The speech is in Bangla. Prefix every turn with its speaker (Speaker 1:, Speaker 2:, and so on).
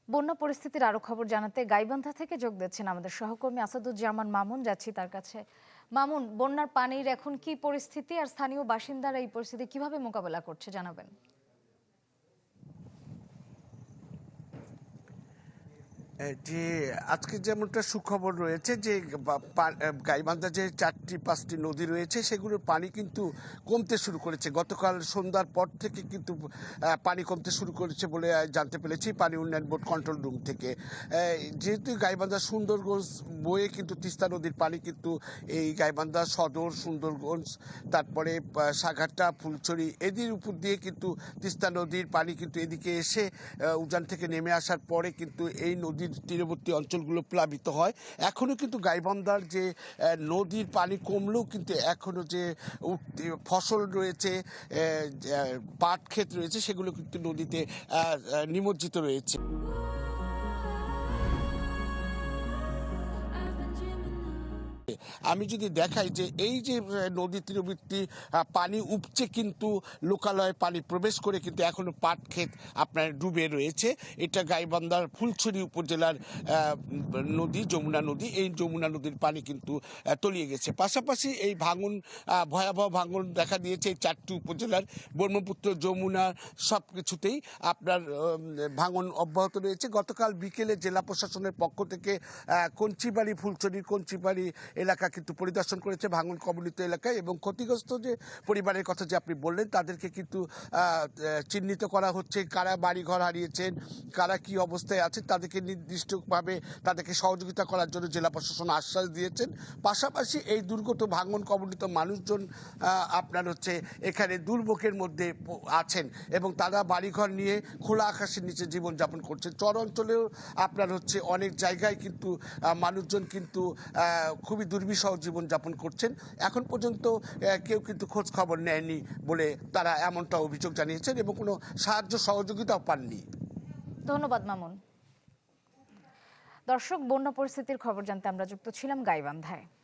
Speaker 1: বন্যা পরিস্থিতির আরো খবর জানাতে গাইবান্ধা থেকে যোগ দিচ্ছেন আমাদের সহকর্মী আসাদুজ্জামান মামুন। যাচ্ছি তার কাছে। মামুন, বন্যার পানির এখন কি পরিস্থিতি আর স্থানীয় বাসিন্দারা এই পরিস্থিতি কিভাবে মোকাবেলা করছে জানাবেন।
Speaker 2: যে আজকে যেমনটা সুখবর রয়েছে যে গাইবান্ধা যে ৪টি-৫টি নদী রয়েছে সেগুলোর পানি কিন্তু কমতে শুরু করেছে। গতকাল সন্ধ্যার পর থেকে কিন্তু পানি কমতে শুরু করেছে বলে জানতে পেরেছি পানি উন্নয়ন বোর্ড কন্ট্রোল রুম থেকে। যেহেতু গাইবান্ধা সুন্দরগঞ্জ বয়ে কিন্তু তিস্তা নদীর পানি কিন্তু এই গাইবান্ধা সদর, সুন্দরগঞ্জ, তারপরে সাঘাট্টা, ফুলছড়ি এদের উপর দিয়ে কিন্তু তিস্তা নদীর পানি কিন্তু এদিকে এসে উজান থেকে নেমে আসার পরে কিন্তু এই নদীর তীরবর্তী অঞ্চলগুলো প্লাবিত হয়। এখনও কিন্তু গাইবান্ধার যে নদীর পানি কমলেও কিন্তু এখনও যে ফসল রয়েছে, পাট ক্ষেত রয়েছে, সেগুলো কিন্তু নদীতে নিমজ্জিত রয়েছে। আমি যদি দেখাই যে এই যে নদী তীরবর্তী পানি উপচে কিন্তু লোকালয়ে পানি প্রবেশ করে কিন্তু এখনো পাট ক্ষেত আপনার ডুবে রয়েছে। এটা গাইবান্ধার ফুলছড়ি উপজেলার নদী, যমুনা নদী। এই যমুনা নদীর পানি কিন্তু তলিয়ে গেছে। পাশাপাশি এই ভাঙন, ভয়াবহ ভাঙন দেখা দিয়েছে এই 4টি উপজেলার। ব্রহ্মপুত্র, যমুনা সব কিছুতেই আপনার ভাঙন অব্যাহত রয়েছে। গতকাল বিকেলে জেলা প্রশাসনের পক্ষ থেকে কঞ্চিবাড়ি, ফুলছড়ির কঞ্চিবাড়ি এলাকা কিন্তু পরিদর্শন করেছে, ভাঙন কবলিত এলাকায়, এবং ক্ষতিগ্রস্ত যে পরিবারের কথা যে আপনি বললেন তাদেরকে কিন্তু চিহ্নিত করা হচ্ছে। কারা বাড়িঘর হারিয়েছেন, কারা কি অবস্থায় আছে, তাদেরকে নির্দিষ্টভাবে তাদেরকে সহযোগিতা করার জন্য জেলা প্রশাসন আশ্বাস দিয়েছেন। পাশাপাশি এই দুর্গত ভাঙন কবলিত মানুষজন আপনার হচ্ছে এখানে দুর্ভোগের মধ্যে আছেন এবং তারা বাড়িঘর নিয়ে খোলা আকাশের নিচে জীবনযাপন করছেন। চর অঞ্চলেও আপনার হচ্ছে অনেক জায়গায় কিন্তু মানুষজন কিন্তু খুবই দুর্বিষহ জীবনযাপন করছেন। এখন পর্যন্ত কেউ কিন্তু খোঁজ খবর নেয়নি বলে তারা এমনটা অভিযোগ জানিয়েছেন এবং কোনো সাহায্য সহযোগিতাও পাননি।
Speaker 1: ধন্যবাদ মামুন। দর্শক, বন্যা পরিস্থিতির খবর জানতে আমরা যুক্ত ছিলাম গাইবান্ধায়।